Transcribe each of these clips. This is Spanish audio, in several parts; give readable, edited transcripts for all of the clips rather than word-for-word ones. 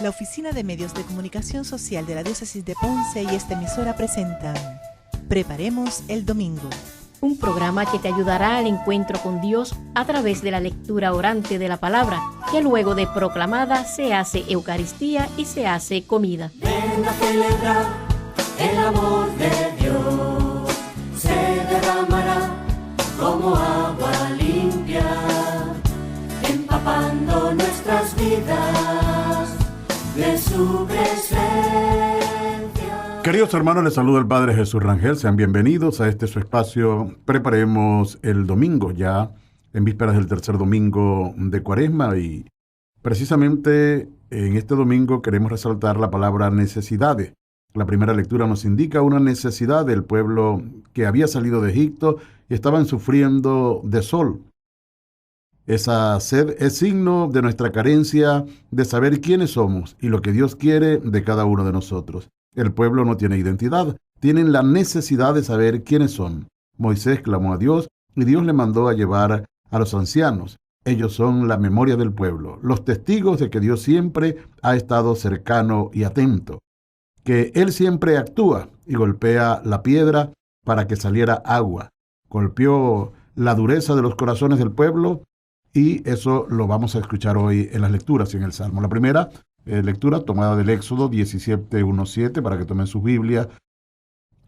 La Oficina de Medios de Comunicación Social de la Diócesis de Ponce y esta emisora presentan Preparemos el Domingo. Un programa que te ayudará al encuentro con Dios a través de la lectura orante de la palabra, que luego de proclamada se hace Eucaristía y se hace comida. Ven a celebrar el amor de Dios, se derramará como agua limpia, empapando nuestras vidas de su presencia. Queridos hermanos, les saluda el Padre Jesús Rangel. Sean bienvenidos a este su espacio. Preparemos el domingo, ya en vísperas del tercer domingo de Cuaresma, y precisamente en este domingo queremos resaltar la palabra necesidades. La primera lectura nos indica una necesidad del pueblo que había salido de Egipto y estaban sufriendo de sol. Esa sed es signo de nuestra carencia de saber quiénes somos y lo que Dios quiere de cada uno de nosotros. El pueblo no tiene identidad, tienen la necesidad de saber quiénes son. Moisés clamó a Dios y Dios le mandó a llevar a los ancianos. Ellos son la memoria del pueblo, los testigos de que Dios siempre ha estado cercano y atento, que Él siempre actúa y golpea la piedra para que saliera agua. Golpeó la dureza de los corazones del pueblo, y eso lo vamos a escuchar hoy en las lecturas y en el Salmo. La primera lectura tomada del Éxodo 17:1-7, para que tomen sus Biblias.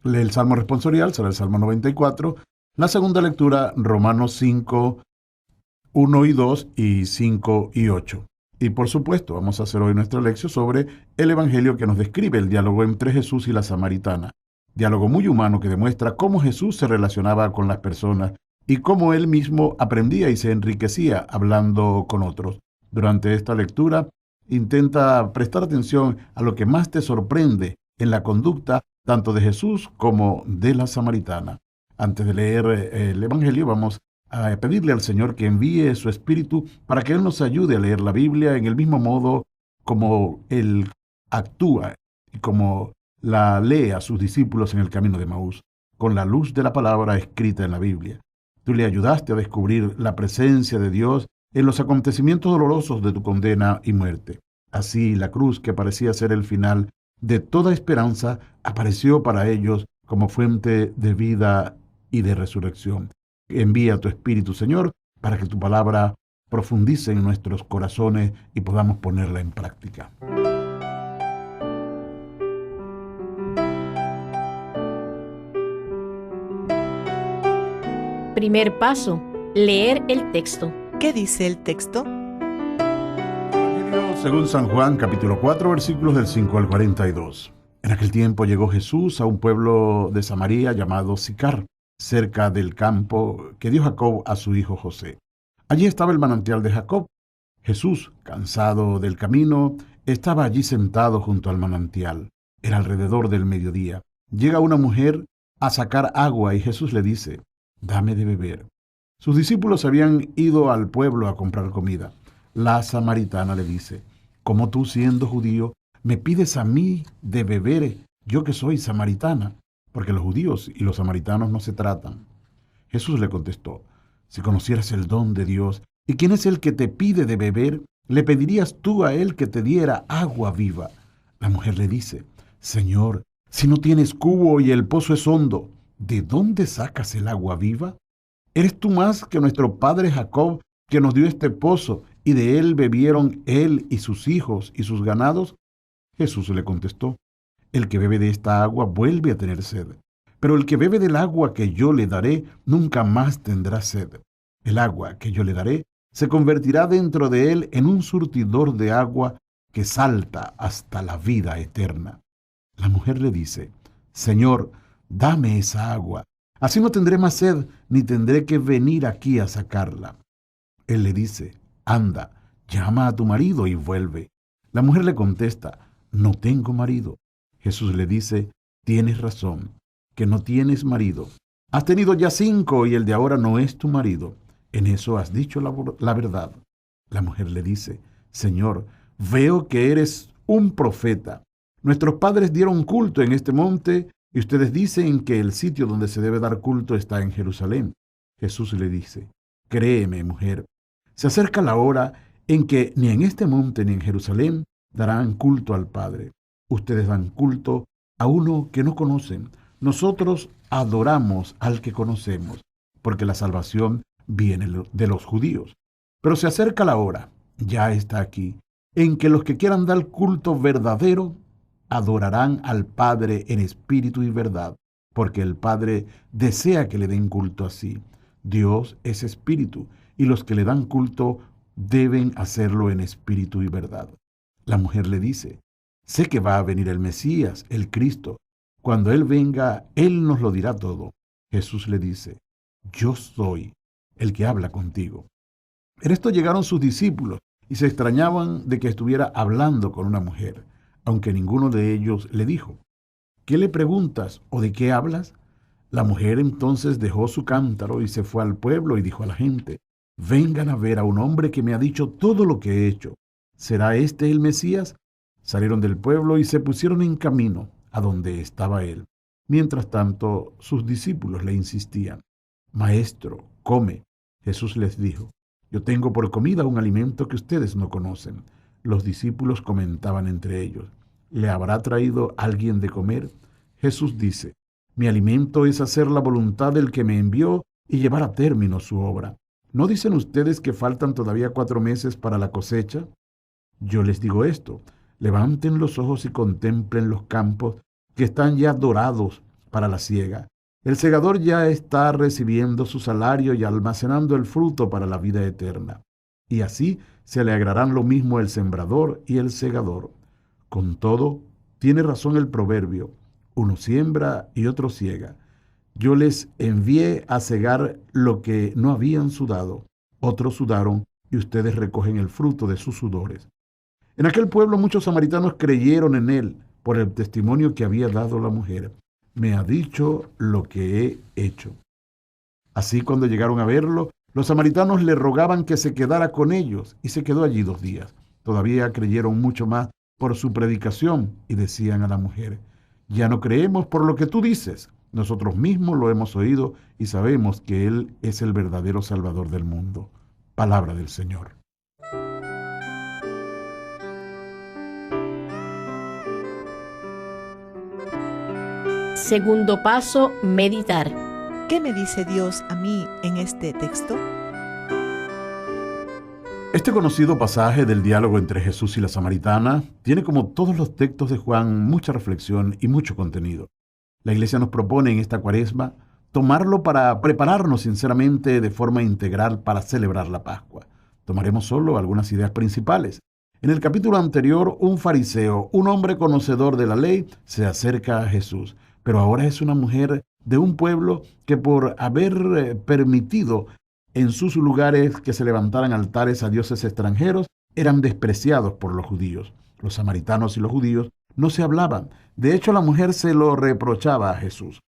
Lee el Salmo responsorial, será el Salmo 94. La segunda lectura, Romanos 5:1-2 y 5-8. Y por supuesto, vamos a hacer hoy nuestra lección sobre el Evangelio que nos describe el diálogo entre Jesús y la samaritana. Diálogo muy humano que demuestra cómo Jesús se relacionaba con las personas y cómo él mismo aprendía y se enriquecía hablando con otros. Durante esta lectura, intenta prestar atención a lo que más te sorprende en la conducta tanto de Jesús como de la samaritana. Antes de leer el Evangelio, vamos a pedirle al Señor que envíe su Espíritu para que Él nos ayude a leer la Biblia en el mismo modo como Él actúa y como la lee a sus discípulos en el camino de Emaús, con la luz de la palabra escrita en la Biblia. Tú le ayudaste a descubrir la presencia de Dios en los acontecimientos dolorosos de tu condena y muerte. Así, la cruz, que parecía ser el final de toda esperanza, apareció para ellos como fuente de vida y de resurrección. Envía tu Espíritu, Señor, para que tu palabra profundice en nuestros corazones y podamos ponerla en práctica. Primer paso, leer el texto. ¿Qué dice el texto? Según San Juan, capítulo 4, versículos del 5 al 42. En aquel tiempo llegó Jesús a un pueblo de Samaria llamado Sicar, cerca del campo que dio Jacob a su hijo José. Allí estaba el manantial de Jacob. Jesús, cansado del camino, estaba allí sentado junto al manantial. Era alrededor del mediodía. Llega una mujer a sacar agua y Jesús le dice: «Dame de beber». Sus discípulos habían ido al pueblo a comprar comida. La samaritana le dice: «¿Cómo tú, siendo judío, me pides a mí de beber, yo que soy samaritana?» Porque los judíos y los samaritanos no se tratan. Jesús le contestó: «Si conocieras el don de Dios y quién es el que te pide de beber, le pedirías tú a él que te diera agua viva». La mujer le dice: «Señor, si no tienes cubo y el pozo es hondo, ¿de dónde sacas el agua viva? ¿Eres tú más que nuestro padre Jacob, que nos dio este pozo, y de él bebieron él y sus hijos y sus ganados?» Jesús le contestó: «El que bebe de esta agua vuelve a tener sed, pero el que bebe del agua que yo le daré nunca más tendrá sed. El agua que yo le daré se convertirá dentro de él en un surtidor de agua que salta hasta la vida eterna». La mujer le dice: «Señor, dame esa agua, así no tendré más sed, ni tendré que venir aquí a sacarla». Él le dice: «Anda, llama a tu marido y vuelve». La mujer le contesta: «No tengo marido». Jesús le dice: «Tienes razón, que no tienes marido. Has tenido ya 5 y el de ahora no es tu marido. En eso has dicho la verdad». La mujer le dice: «Señor, veo que eres un profeta. Nuestros padres dieron culto en este monte y ustedes dicen que el sitio donde se debe dar culto está en Jerusalén». Jesús le dice: «Créeme, mujer, se acerca la hora en que ni en este monte ni en Jerusalén darán culto al Padre. Ustedes dan culto a uno que no conocen. Nosotros adoramos al que conocemos, porque la salvación viene de los judíos. Pero se acerca la hora, ya está aquí, en que los que quieran dar culto verdadero adorarán al Padre en espíritu y verdad, porque el Padre desea que le den culto así. Dios es espíritu, y los que le dan culto deben hacerlo en espíritu y verdad. La mujer le dice: sé que va a venir el Mesías, el Cristo. Cuando Él venga, Él nos lo dirá todo. Jesús le dice: yo soy el que habla contigo. En esto llegaron sus discípulos y se extrañaban de que estuviera hablando con una mujer, aunque ninguno de ellos le dijo: ¿qué le preguntas o de qué hablas? La mujer entonces dejó su cántaro y se fue al pueblo y dijo a la gente: vengan a ver a un hombre que me ha dicho todo lo que he hecho. ¿Será este el Mesías? Salieron del pueblo y se pusieron en camino a donde estaba él. Mientras tanto, sus discípulos le insistían: Maestro, come. Jesús les dijo: yo tengo por comida un alimento que ustedes no conocen. Los discípulos comentaban entre ellos: ¿le habrá traído alguien de comer? Jesús dice: mi alimento es hacer la voluntad del que me envió y llevar a término su obra. ¿No dicen ustedes que faltan todavía 4 meses para la cosecha? Yo les digo esto: levanten los ojos y contemplen los campos que están ya dorados para la siega. El segador ya está recibiendo su salario y almacenando el fruto para la vida eterna. Y así se alegrarán lo mismo el sembrador y el segador. Con todo, tiene razón el proverbio: uno siembra y otro siega. Yo les envié a segar lo que no habían sudado. Otros sudaron y ustedes recogen el fruto de sus sudores. En aquel pueblo muchos samaritanos creyeron en él por el testimonio que había dado la mujer: me ha dicho lo que he hecho. Así, cuando llegaron a verlo, los samaritanos le rogaban que se quedara con ellos, y se quedó allí 2 días. Todavía creyeron mucho más por su predicación y decían a la mujer: ya no creemos por lo que tú dices. Nosotros mismos lo hemos oído y sabemos que Él es el verdadero Salvador del mundo. Palabra del Señor. Segundo paso, meditar. ¿Qué me dice Dios a mí en este texto? Este conocido pasaje del diálogo entre Jesús y la samaritana tiene, como todos los textos de Juan, mucha reflexión y mucho contenido. La Iglesia nos propone en esta Cuaresma tomarlo para prepararnos sinceramente de forma integral para celebrar la Pascua. Tomaremos solo algunas ideas principales. En el capítulo anterior, un fariseo, un hombre conocedor de la ley, se acerca a Jesús, pero ahora es una mujer de un pueblo que, por haber permitido en sus lugares que se levantaran altares a dioses extranjeros, eran despreciados por los judíos. Los samaritanos y los judíos no se hablaban. De hecho, la mujer se lo reprochaba a Jesús.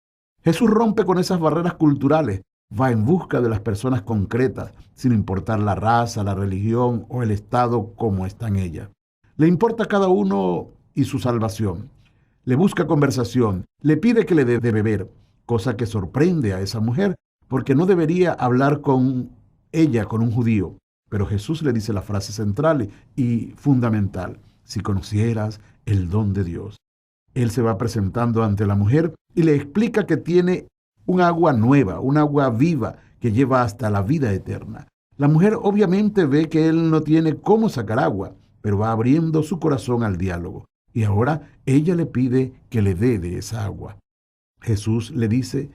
Jesús rompe con esas barreras culturales, va en busca de las personas concretas, sin importar la raza, la religión o el estado como están ellas. Le importa a cada uno y su salvación. Le busca conversación, le pide que le dé de beber, cosa que sorprende a esa mujer, porque no debería hablar con ella, con un judío. Pero Jesús le dice la frase central y fundamental: si conocieras el don de Dios. Él se va presentando ante la mujer y le explica que tiene un agua nueva, un agua viva que lleva hasta la vida eterna. La mujer obviamente ve que él no tiene cómo sacar agua, pero va abriendo su corazón al diálogo. Y ahora ella le pide que le dé de esa agua. Jesús le dice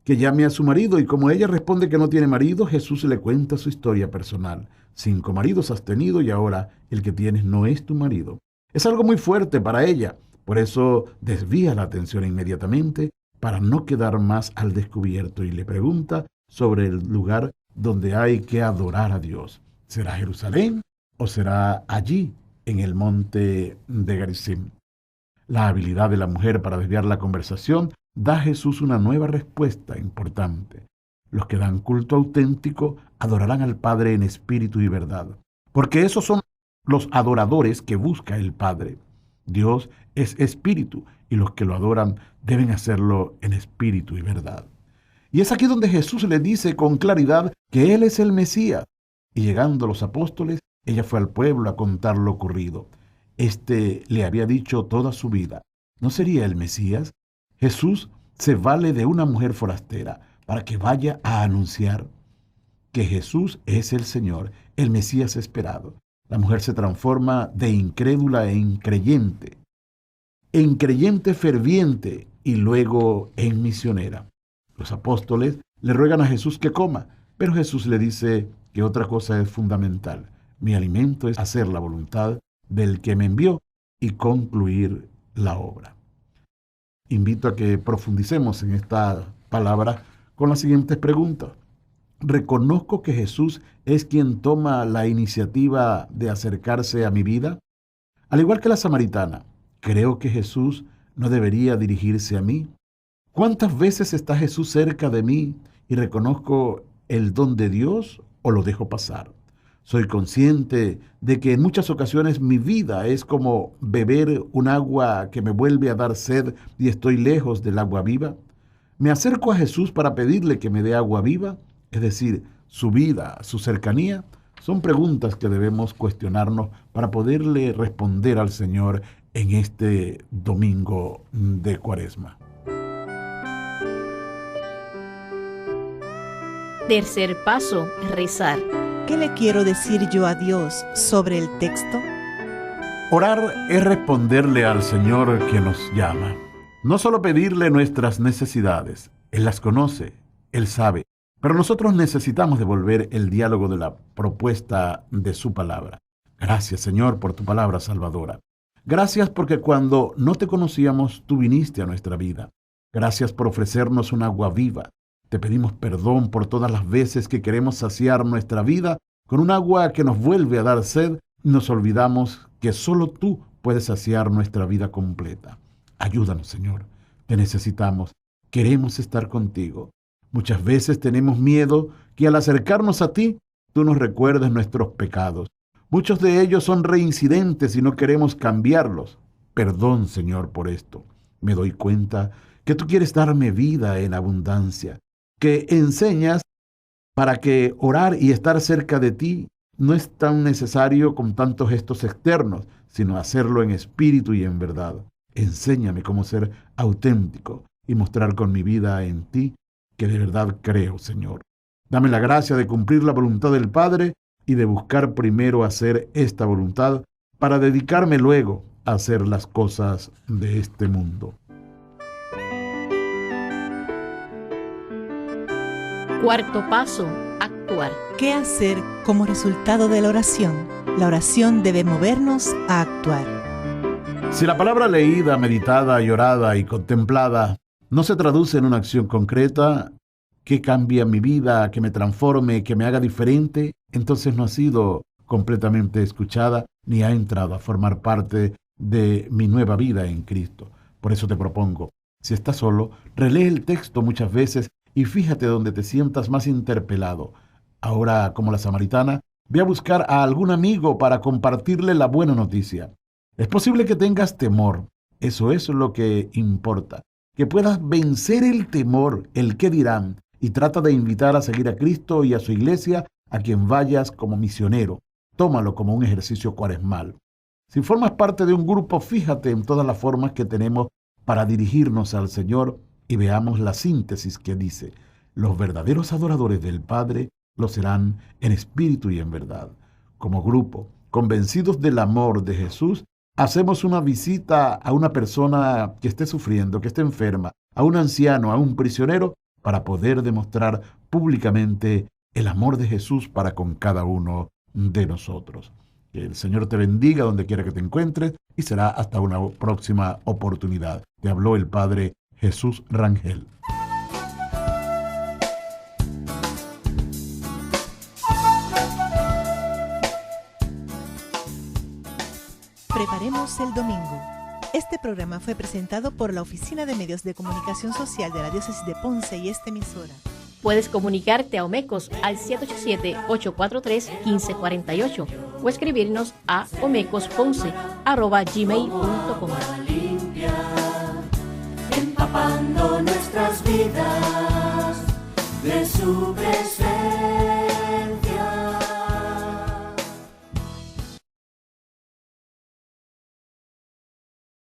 que llame a su marido, y como ella responde que no tiene marido, Jesús le cuenta su historia personal. 5 maridos has tenido y ahora el que tienes no es tu marido. Es algo muy fuerte para ella, por eso desvía la atención inmediatamente para no quedar más al descubierto y le pregunta sobre el lugar donde hay que adorar a Dios. ¿Será Jerusalén o será allí en el monte de Gerizim? La habilidad de la mujer para desviar la conversación da a Jesús una nueva respuesta importante. Los que dan culto auténtico adorarán al Padre en espíritu y verdad, porque esos son los adoradores que busca el Padre. Dios es espíritu y los que lo adoran deben hacerlo en espíritu y verdad. Y es aquí donde Jesús le dice con claridad que Él es el Mesías. Y llegando los apóstoles, ella fue al pueblo a contar lo ocurrido. Este le había dicho toda su vida. ¿No sería el Mesías? Jesús se vale de una mujer forastera para que vaya a anunciar que Jesús es el Señor, el Mesías esperado. La mujer se transforma de incrédula en creyente ferviente y luego en misionera. Los apóstoles le ruegan a Jesús que coma, pero Jesús le dice que otra cosa es fundamental. Mi alimento es hacer la voluntad del que me envió y concluir la obra. Invito a que profundicemos en esta palabra con las siguientes preguntas. ¿Reconozco que Jesús es quien toma la iniciativa de acercarse a mi vida? Al igual que la samaritana, ¿creo que Jesús no debería dirigirse a mí? ¿Cuántas veces está Jesús cerca de mí y reconozco el don de Dios o lo dejo pasar? Soy consciente de que en muchas ocasiones mi vida es como beber un agua que me vuelve a dar sed y estoy lejos del agua viva. ¿Me acerco a Jesús para pedirle que me dé agua viva? Es decir, su vida, su cercanía. Son preguntas que debemos cuestionarnos para poderle responder al Señor en este domingo de Cuaresma. Tercer paso, rezar. ¿Qué le quiero decir yo a Dios sobre el texto? Orar es responderle al Señor que nos llama. No solo pedirle nuestras necesidades, Él las conoce, Él sabe, pero nosotros necesitamos devolver el diálogo de la propuesta de su palabra. Gracias, Señor, por tu palabra salvadora. Gracias porque cuando no te conocíamos, tú viniste a nuestra vida. Gracias por ofrecernos un agua viva. Te pedimos perdón por todas las veces que queremos saciar nuestra vida con un agua que nos vuelve a dar sed y nos olvidamos que solo tú puedes saciar nuestra vida completa. Ayúdanos, Señor. Te necesitamos. Queremos estar contigo. Muchas veces tenemos miedo que al acercarnos a ti, tú nos recuerdes nuestros pecados. Muchos de ellos son reincidentes y no queremos cambiarlos. Perdón, Señor, por esto. Me doy cuenta que tú quieres darme vida en abundancia, que enseñas para que orar y estar cerca de ti no es tan necesario con tantos gestos externos, sino hacerlo en espíritu y en verdad. Enséñame cómo ser auténtico y mostrar con mi vida en ti que de verdad creo, Señor. Dame la gracia de cumplir la voluntad del Padre y de buscar primero hacer esta voluntad para dedicarme luego a hacer las cosas de este mundo. Cuarto paso, actuar. ¿Qué hacer como resultado de la oración? La oración debe movernos a actuar. Si la palabra leída, meditada, orada y contemplada no se traduce en una acción concreta que cambie mi vida, que me transforme, que me haga diferente, entonces no ha sido completamente escuchada ni ha entrado a formar parte de mi nueva vida en Cristo. Por eso te propongo, si estás solo, relee el texto muchas veces y fíjate donde te sientas más interpelado. Ahora, como la samaritana, ve a buscar a algún amigo para compartirle la buena noticia. Es posible que tengas temor. Eso es lo que importa. Que puedas vencer el temor, el qué dirán, y trata de invitar a seguir a Cristo y a su iglesia a quien vayas como misionero. Tómalo como un ejercicio cuaresmal. Si formas parte de un grupo, fíjate en todas las formas que tenemos para dirigirnos al Señor y veamos la síntesis que dice: los verdaderos adoradores del Padre lo serán en espíritu y en verdad. Como grupo, convencidos del amor de Jesús, hacemos una visita a una persona que esté sufriendo, que esté enferma, a un anciano, a un prisionero, para poder demostrar públicamente el amor de Jesús para con cada uno de nosotros. Que el Señor te bendiga donde quiera que te encuentres y será hasta una próxima oportunidad. Te habló el Padre Jesús Rangel. Preparemos el domingo. Este programa fue presentado por la Oficina de Medios de Comunicación Social de la Diócesis de Ponce y esta emisora. Puedes comunicarte a Omecos al 787-843-1548 o escribirnos a omecosponce@gmail.com. Empapando nuestras vidas de su presencia.